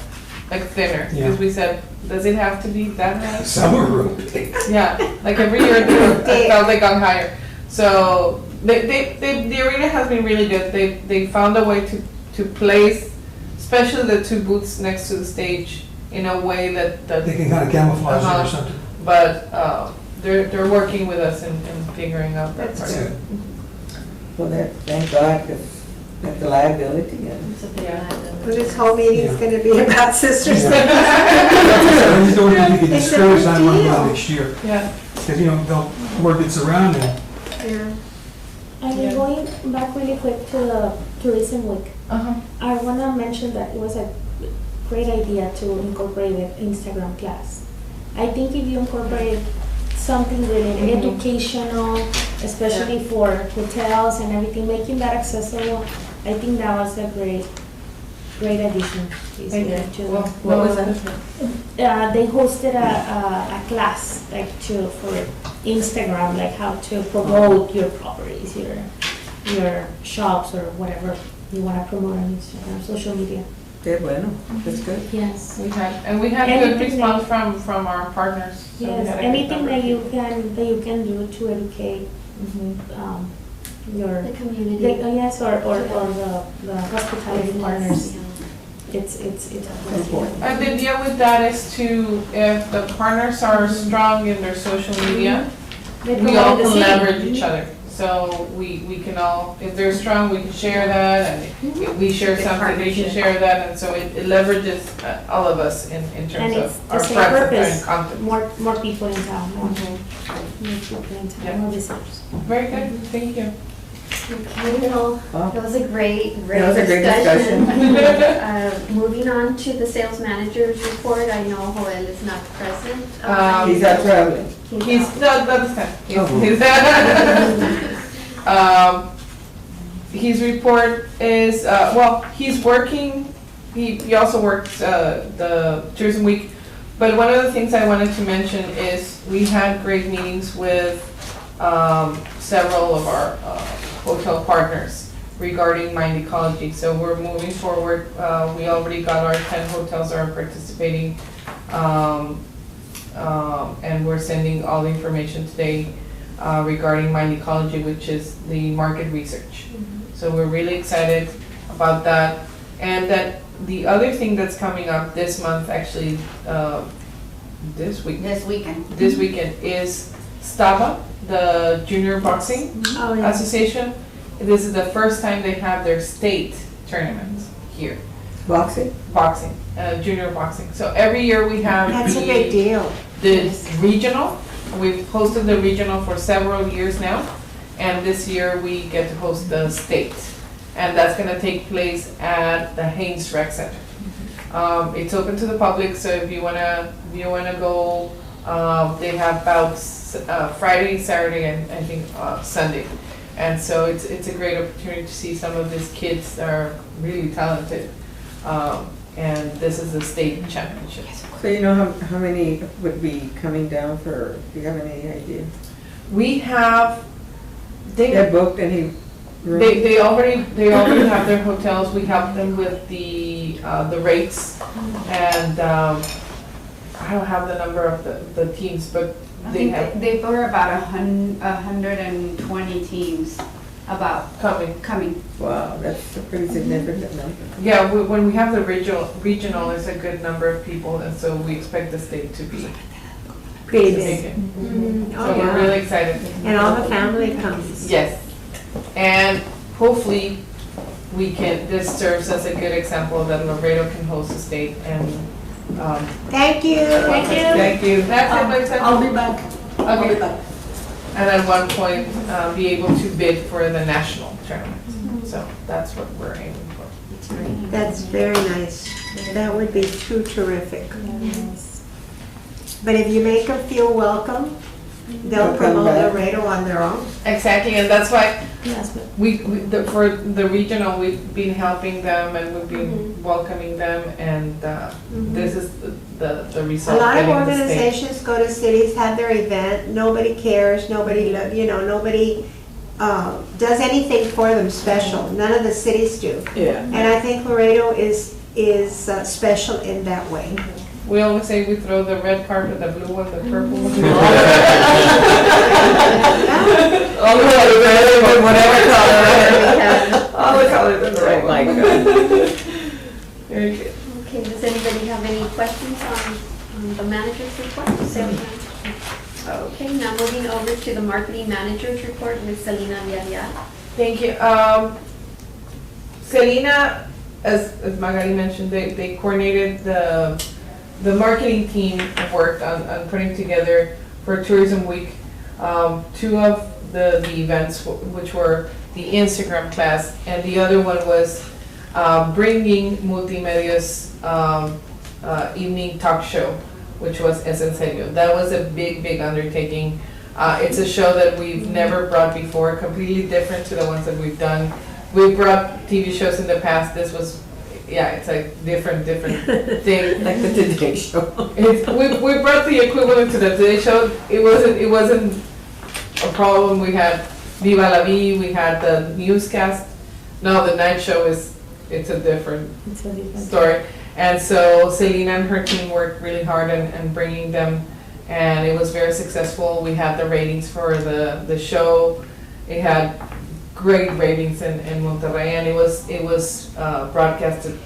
like thinner, Yeah. because we said, does it have to be that nice? Some are real big. Yeah, like every year I felt they got higher. So the arena has been really good. They found a way to place, especially the two booths next to the stage, in a way that They can kind of camouflage it Uh-huh. or something. but they're working with us in figuring out that That's part. good. Well, that, thank God, because that's a liability and. It's a big Yeah. liability. Well, this whole meeting's Yeah. gonna be about Sister Cities. I just don't think you can It's a discourage big that one deal. next year, Yeah. because, they'll work its around and Yeah. And Yeah. going back really quick to the tourism week, Uh-huh. I wanna mention that it was a great idea to incorporate an Instagram class. I think if you incorporate something really Mhm. educational, especially for hotels and everything, making that accessible, I think that was a great addition this Thank year you. to. Well, What was that? They hosted a class like for Instagram, like how to promote your properties, your shops or whatever you want to promote on Instagram, social media. Qué bueno, that's good. Yes. We had good Anything response from our partners. So we Yes, had a good anything number. that you can do to educate Mhm. your, The community. yes, or the hospitality partners. It's important. And the idea with that is to, if the partners are strong in their social media, They we all promote the can city. leverage each other. So we can all, if they're strong, we can share that, and if we share Good something, they can partnership. share that, and so it leverages all of us in And terms it's of the our same presence purpose. and content. More people in town, more Mhm. people in town, Yeah. more visitors. Very good, thank you. Okay, well, Wow. that was a great That was a great discussion. Moving on to the sales manager's report, I know Joel is not present. He's out traveling. He's, no, that's fine. Oh. His report is, he's working, he also works the Tourism Week, but one of the things I wanted to mention is we had great meetings with several of our hotel partners regarding mind ecology. So we're moving forward. We already got our 10 hotels that are participating, and we're sending all the information today regarding mind ecology, which is the market research. So we're really excited about that. And that the other thing that's coming up this month, actually, this weekend is STABA, the Junior Boxing Oh, yeah. Association. This is the first time they have their state tournament here, Boxing? boxing, junior boxing. So every year we have That's a big deal. the regional. We've hosted the regional for several years now, and this year we get to host the state. And that's gonna take place at the Haynes Rec Center. It's open to the public, so if you wanna go, they have bouts Friday, Saturday, and I think Sunday. And so it's a great opportunity to see some of these kids that are really talented. And this is the state championship. So you know how many would be coming down for, do you have any idea? We have, They're booked any room? they already have their hotels. We help them with the rates. And I don't have the number of the teams, but I they think have they were about 120 teams coming. Wow, that's a pretty significant number. Yeah, when we have the regional is a good number of people, and so we expect the state to be Big. big. Mhm. So Oh, we're yeah. really excited. And all the family comes. Yes, and hopefully this serves as a good example that Laredo can host a state and. Thank you. Thank you. That's it, Melissa? I'll be back. I'll be Okay. back. And at one point, be able to bid for the national tournament. So that's what we're aiming for. That's very nice. That would be too terrific. But if you make them feel welcome, they'll They'll come promote back. Laredo on their own. Exactly, and that's why Yes, but for the regional, we've been helping them and we've been welcoming them, and this is the A result. lot of getting the state. organizations go to cities, have their event, nobody cares, nobody does anything for them special. None of the cities do. Yeah. And I think Laredo is is special in that way. We always say we throw the red carpet, the blue one, the purple one. All the colors, whatever color. Yeah. All the colors in the right. My God. Very good. Okay, does anybody have any questions on the manager's report? Sales manager? Okay, now moving over to the marketing manager's report, Ms. Selena Villarreal. Thank you. Selena, as Magali mentioned, they coordinated the marketing team worked on putting together for Tourism Week, 2 of the events, which were the Instagram class, and the other one was bringing Multimedia's evening talk show, which was Es En Serio. That was a big undertaking. It's a show that we've never brought before, completely different to the ones that we've done. We've brought TV shows in the past. This was, it's like different thing. Like the Today Show. We brought the equivalent to the Today Show. It wasn't a problem. We had Viva la Vie, we had the newscast. No, the night show it's a different It's a different story. And so Selena and her team worked really hard in bringing them, and it was very successful. We had the ratings for the show. It had great ratings in Monterrey, and it was broadcasted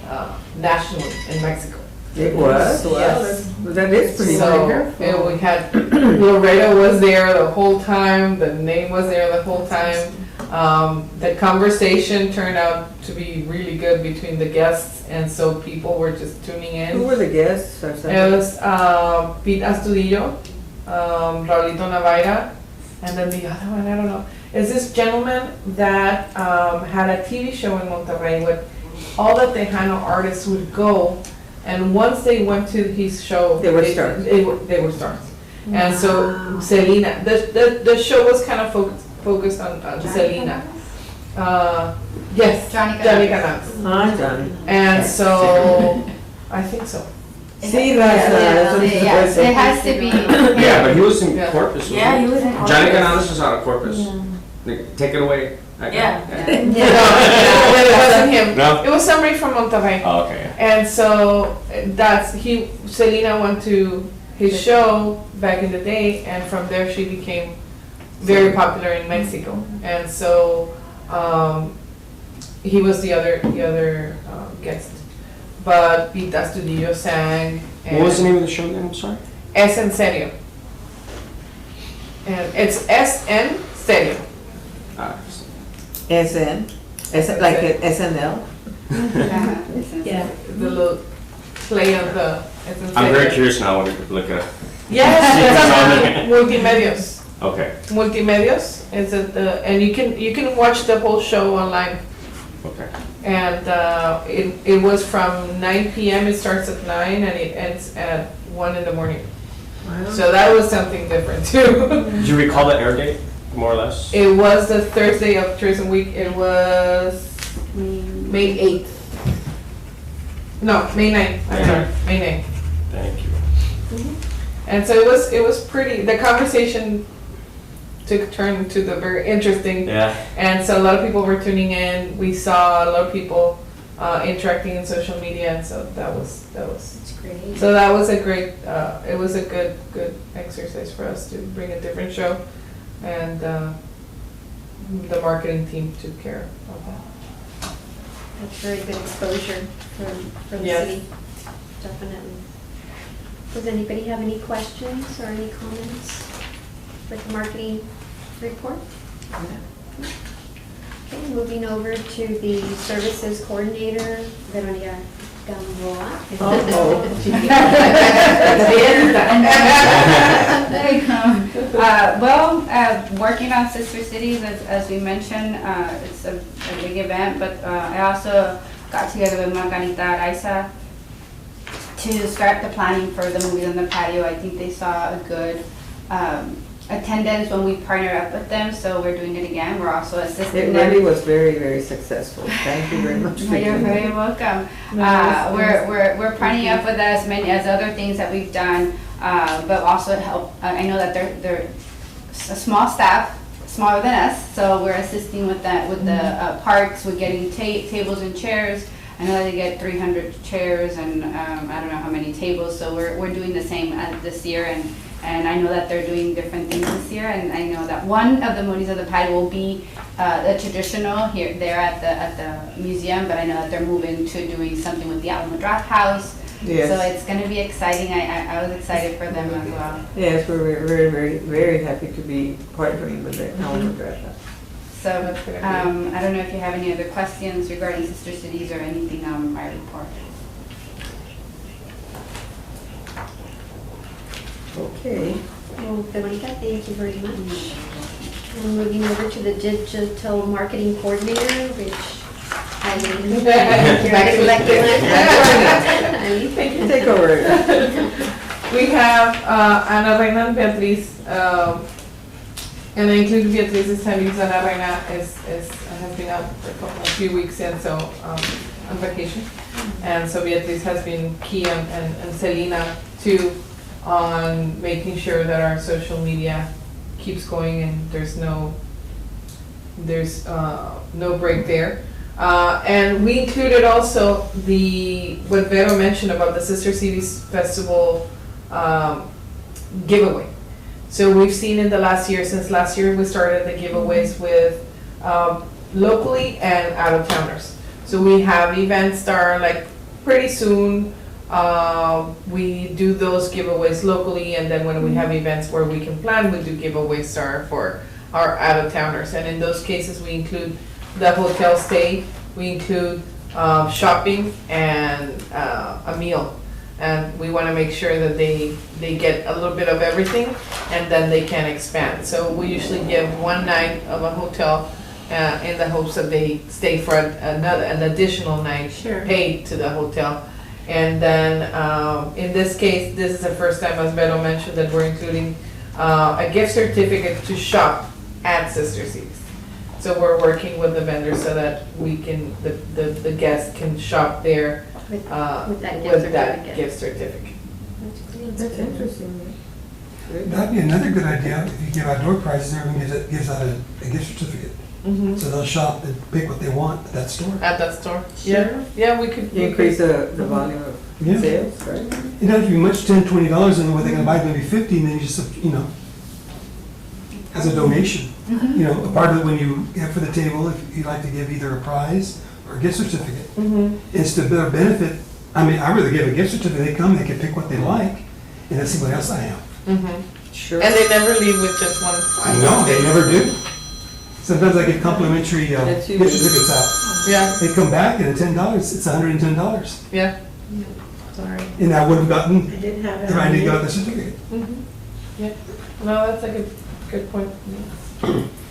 nationally in Mexico. It was? Yes. That is pretty So wonderful. we had Laredo was there the whole time. The name was there the whole time. The conversation turned out to be really good between the guests, and so people were just tuning in. Who were the guests or something? It was Pete Astudillo, Raulito Navaira, and then the other one, I don't know. Is this gentleman that had a TV show in Monterrey with all the Tejano artists would go, and once they went to his show, They were stars. They were stars. And so Selena, the show was kind of focused on Selena. Yes, Johnny Johnny Canales. Canales. Hi, Johnny. And so, I think so. See, that's what Yes, it's it has to be. Yeah, but he was in Yeah. Corpus, wasn't Yeah, he? he was in Johnny Corpus. Canales was out of Corpus. Yeah. Take it away. Yeah. No, it wasn't him. No? It was somebody from Monterrey. Oh, okay. And so Selena went to his show back in the day, and from there she became very popular in Mexico. And so he was the other guest. But Pete Astudillo sang. What was the name of the show again? I'm sorry. Es En Serio. And it's Es En Serio. SN? Like SNL? Yeah. The little play of the Es En Serio. I'm very curious now. What to look at. Yes, it's on Multimedios. Okay. Multimedios is and you can watch the whole show online. Okay. And it was from 9 p.m. It starts at 9 and it ends at 1 in the morning. Wow. So that was something different too. Do you recall the air date, more or less? It was the Thursday of Tourism Week. It was May 8th. No, May 9th. I'm sorry, May 9th. Thank you. And so it was pretty. The conversation took a turn to the very interesting. Yeah. And so a lot of people were tuning in. We saw a lot of people interacting in social media, and so that was. That's great. So that was a great. It was a good exercise for us to bring a different show, and the marketing team took care of that. That's very good exposure for the Yes. city, definitely. Does anybody have any questions or any comments with the marketing report? Okay, moving over to the services coordinator, Veronica Gamboa. There you go. Working on Sister Cities, as we mentioned, it's a big event, but I also got together with Margarita Raiza to start the planning for the movies on the patio. I think they saw a good attendance when we partnered up with them, so we're doing it again. We're also assisting It them. really was very, very successful. Thank you very much for You're doing very that. welcome. Nice. We're partnering up with as many as other things that we've done, but also help. I know that they're a small staff, smaller than us, so we're assisting with that, with the parks, with getting tables and chairs, I know that they get 300 chairs and I don't know how many tables, so we're doing the same this year, and I know that they're doing different things this year, and I know that one of the Monies of the Pie will be the traditional there at the museum, but I know that they're moving to doing something with the Alamo Draft House. Yes. So it's going to be exciting. I was excited for them as well. Yes, we're very, very, very happy to be partnering with the Alamo Draft House. So I don't know if you have any other questions regarding Sister Cities or anything on my report. Okay. Well, Veronica, thank you very much. And moving over to the digital marketing coordinator, which Eileen, you're the elected one. Eileen. Thank you, take over. We have Ana Reina and Beatriz, and I include Beatriz this time because Ana Reina has been out for a few weeks and so on vacation. And so Beatriz has been key and Selena too on making sure that our social media keeps going and there's no break there. And we included also what Vero mentioned about the Sister Cities Festival giveaway. So we've seen in the last year, since last year we started the giveaways with locally and out-of-towners. So we have events that are like pretty soon. We do those giveaways locally, and then when we have events where we can plan, we do giveaways for our out-of-towners. And in those cases, we include the hotel stay, we include shopping and a meal. And we want to make sure that they get a little bit of everything, and then they can expand. So we usually give one night of a hotel in the hopes that they stay for an additional night paid to the hotel. And then in this case, this is the first time, as Beto mentioned, that we're including a gift certificate to shop at Sister Cities. So we're working with the vendors so that we can, the guests can shop there With that gift certificate. That's interesting. That'd be another good idea, if you give out door prizes, everyone gives out a gift certificate. Mhm. So they'll shop and pick what they want at that store. At that store? Yeah, we could. Increase the volume of Yeah. sales, right? It doesn't have to be much, $10, $20, and what they're gonna buy maybe 50, and then you just, as a donation. A part of it when you have for the table, if you'd like to give either a prize or a gift certificate. It's to their benefit. I mean, I rather give a gift certificate, they come, they can pick what they like, and then see what else I have. Sure. And they never leave with just one. I know, they never do. Sometimes I get complimentary gift That's you. certificates out. Yeah, They come back and at $10, it's $110. yeah. Sorry. And I would have gotten, I did have it. if I didn't got the certificate. Yeah, no, that's a good point.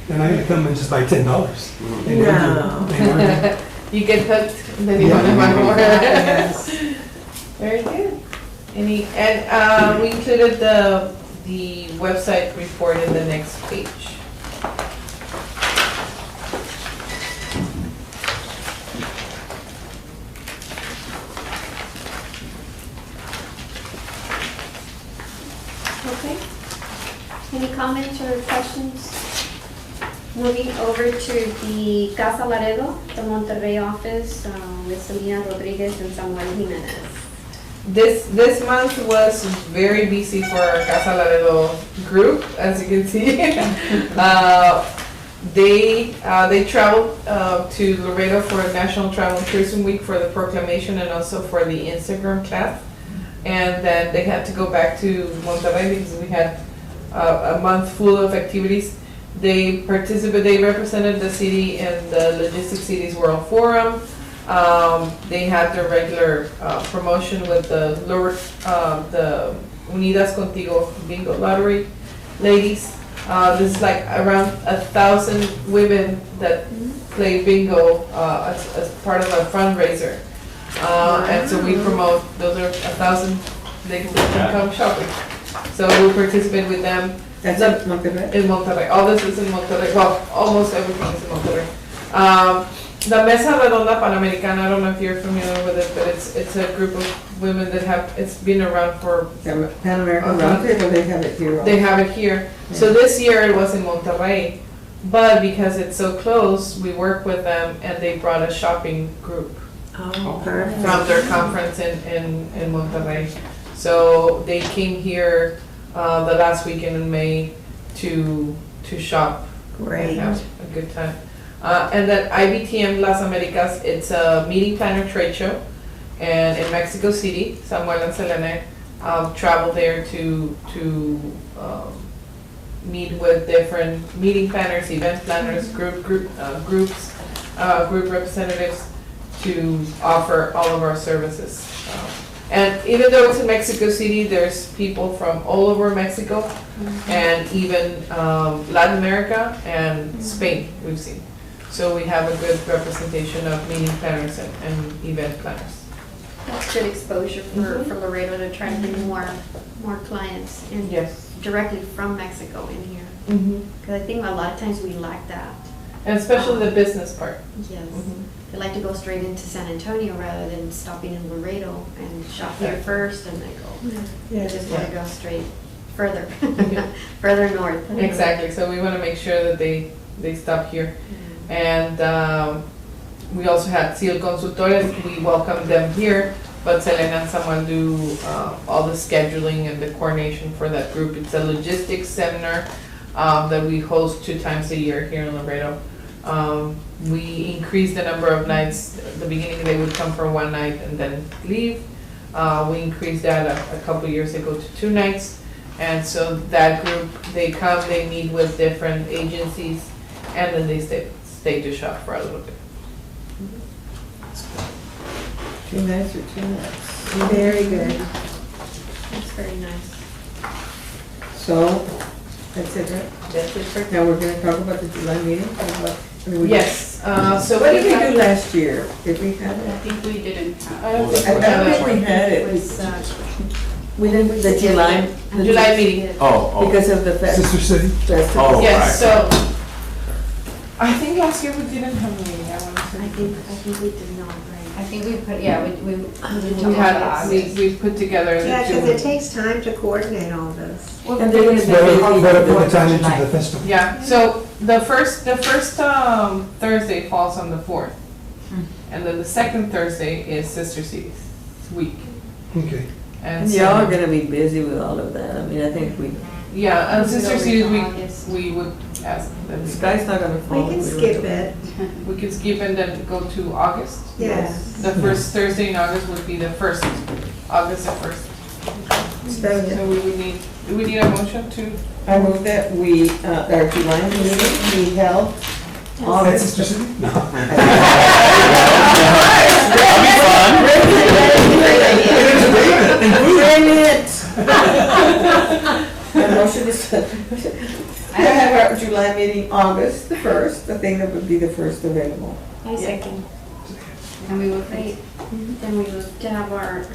Then I gotta come and just buy $10. They never No. do. They never do. You get hooked, and then you Yeah. want to buy more. Yes. Very good. And we included the website report in the next page. Okay. Any comments or questions? Moving over to the Casa Laredo, the Monterrey office, with Selena Rodriguez and Samuel Jimenez. This month was very busy for our Casa Laredo group, as you can see. They traveled to Laredo for National Travel and Tourism Week for the proclamation and also for the Instagram class. And then they had to go back to Monterrey because we had a month full of activities. They represented the city in the Logistics Cities World Forum. They had their regular promotion with the Unidas Contigo Bingo Lottery ladies. This is like around 1,000 women that play bingo as part of a fundraiser. And so we promote, those are 1,000 ladies that can come shopping. So we participate with them. That's in Monterrey? In Monterrey. All this is in Monterrey. Well, almost everything is in Monterrey. The Mesa Redonda Panamericana, I don't know if you're familiar with it, but it's a group of women that it's been around for. Pan American Round Table, they have it here. They have it here. Yeah. So this year it was in Monterrey, but because it's so close, we work with them and they brought a shopping group. Oh, perfect. from their conference in Monterrey. So they came here the last weekend in May to shop and Great. have a good time. And then IBTM Las Americas, it's a meeting planner trade show. And in Mexico City, Samuel and Selene traveled there to meet with different meeting planners, event planners, group representatives to offer all of our services. And even though it's in Mexico City, there's people from all over Mexico and even Latin America and Spain we've seen. So we have a good representation of meeting planners and event planners. That's good exposure for Laredo to try to get more clients and Yes. directly from Mexico in here. Because I think a lot of times we lack that. And especially the business part. Yes. Mhm. They like to go straight into San Antonio rather than stopping in Laredo and shop here Exactly. first and then go. Yeah, They just want to yeah. go straight further, Yeah. further north. Exactly, so we want to make sure that they stop here. And we also had CIL Consultores, we welcome them here, but Selena and someone do all the scheduling and the coordination for that group. It's a logistics seminar that we host 2 times a year here in Laredo. We increased the number of nights. At the beginning, they would come for 1 night and then leave. We increased that a couple years ago to 2 nights. And so that group, they come, they meet with different agencies, and then they stay to shop for a little bit. 2 nights or 2 nights. Very good. That's very nice. So, that's it, right? That's it for Now we're gonna talk about the July meeting? Or what? I mean, Yes, so What did we had- do last year? Did we have I it? think we didn't have. I don't think I we don't have think that we one. had It it. was, We didn't, the July. the July meeting. Oh, Because of the Sister City? festival. Oh. Yes, right. so, I think last year we didn't have a meeting, I want to I say. think we did not, right? I think we put, yeah, we We had, we put together the Yeah, because 2. it takes time to coordinate all this. And they're gonna be Better busy. put the time into the festival. Yeah, so the first Thursday falls on the 4th. And then the second Thursday is Sister Cities week. Okay. And And so- y'all are gonna be busy with all of that. I mean, I think Yeah, and Sister Go Cities into week, August. we would ask them. the sky's not gonna We fall. can if don't skip do it. We could skip and then go to August. Yes. The first Thursday in August would be the first, August the 1st. So, So we would need, do we need a motion to? I move that we, our July meeting be held At August. Sister City? No. Bring it! The motion is, I have our July meeting August the 1st. I think that would be the first available. I second. And we will, Great. Then we move to have our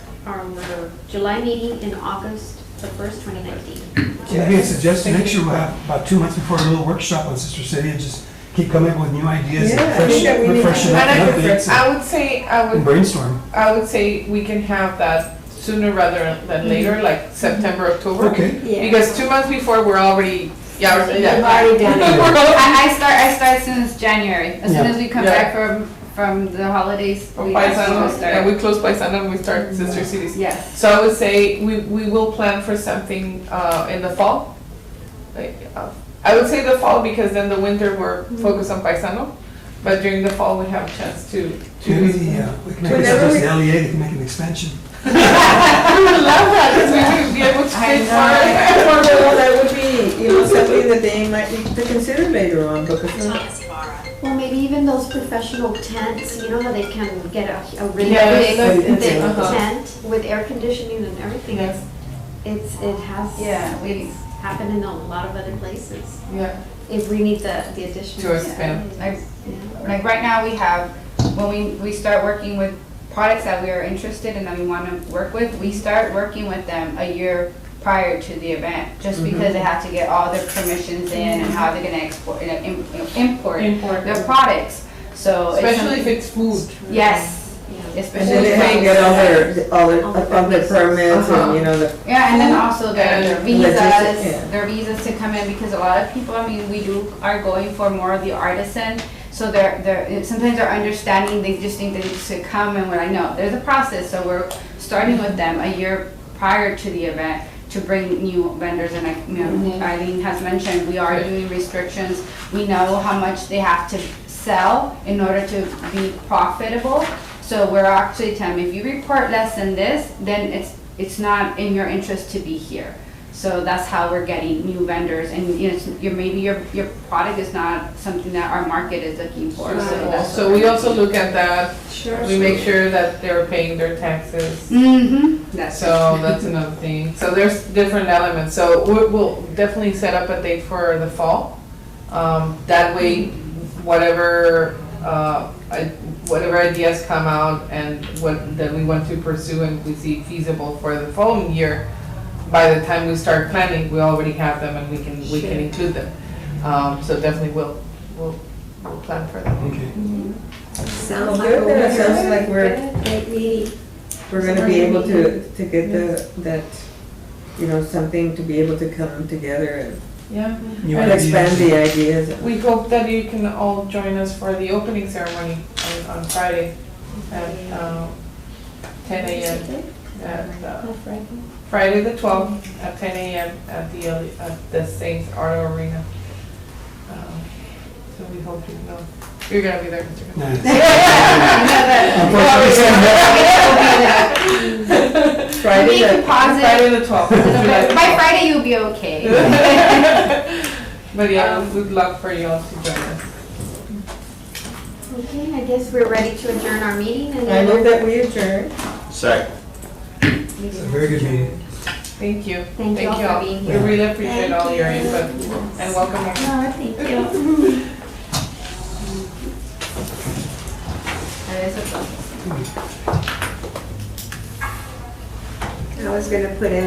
July meeting in August the 1st, 2019. Can I make a suggestion? Make sure we'll have about 2 months before a little workshop on Sister City and just keep coming up with new ideas and Yeah, I think that we need to refreshing And up I and updates I would say, and brainstorm. I would say we can have that sooner rather than later, like September, October. Okay. Because 2 months before, we're already, yeah, You've already done it. I start since January. As soon Yeah. as we come Yeah. back from the holidays, From we Paisano, will and we start. close Paisano and we start Sister Cities. Yes. So I would say we will plan for something in the fall. Like, I would say the fall because then the winter we're focused on Paisano, but during the fall we have a chance to. Maybe we can make Whenever this we- the LEA, they can make an expansion. We would love that because we wouldn't be able to I pay know. for it. Well, that would be, something that they might need to consider later on, because Well, maybe even those professional tents, you know how they can get a really Yes. big, thick Uh-huh. tent with air conditioning and everything. Yes. It has. Yeah, It's happened in a lot of other places. Yeah, If we need the additional. to expand. Like, Yeah. like right now we have, when we start working with products that we are interested in that we want to work with, we start working with them a year prior to the event, just because they have to get all their permissions in and how they're gonna export, import Import. their products. So it's Especially if something- it's food. Yes, and especially. then they if may it's- get all their permits Uh-huh. and, the. Yeah, and then also their Logistics, visas, yeah. their visas to come in, because a lot of people, I mean, are going for more of the artisan. So sometimes they're understanding, they just think they just should come, and we're like, no, there's a process. So we're starting with them a year prior to the event to bring new vendors. And Eileen has mentioned, we are doing restrictions. We know how much they have to sell in order to be profitable. So we're actually telling them, if you report less than this, then it's not in your interest to be here. So that's how we're getting new vendors, and maybe your product is not something that our market is looking for. So we also look at that. Sure. We make sure that they're paying their taxes. So that's another thing. So there's different elements. So we'll definitely set up a date for the fall. That way, whatever ideas come out and that we want to pursue and we see feasible for the following year, by the time we start planning, we already have them and we can include them. So definitely we'll plan for that. Okay. Sounds Good, like that sounds like Great meeting. we're gonna be able to get that, something to be able to come together Yeah. New and expand ideas. the ideas. We hope that you can all join us for the opening ceremony on Friday at 10 a.m. Friday the 12th at 10 a.m. at the St. Arlo Arena. So we hope you know. You're gonna be there, Mr. Nice. Friday, Be positive. Friday the 12th. By Friday, you'll be okay. But yeah, we'd love for you all to join us. Okay, I guess we're ready to adjourn our meeting and I move that we adjourn. Second. It's a very good meeting. Thank you. Thank you all for being We here. really appreciate all your input and welcome. Oh, thank you. I was gonna put in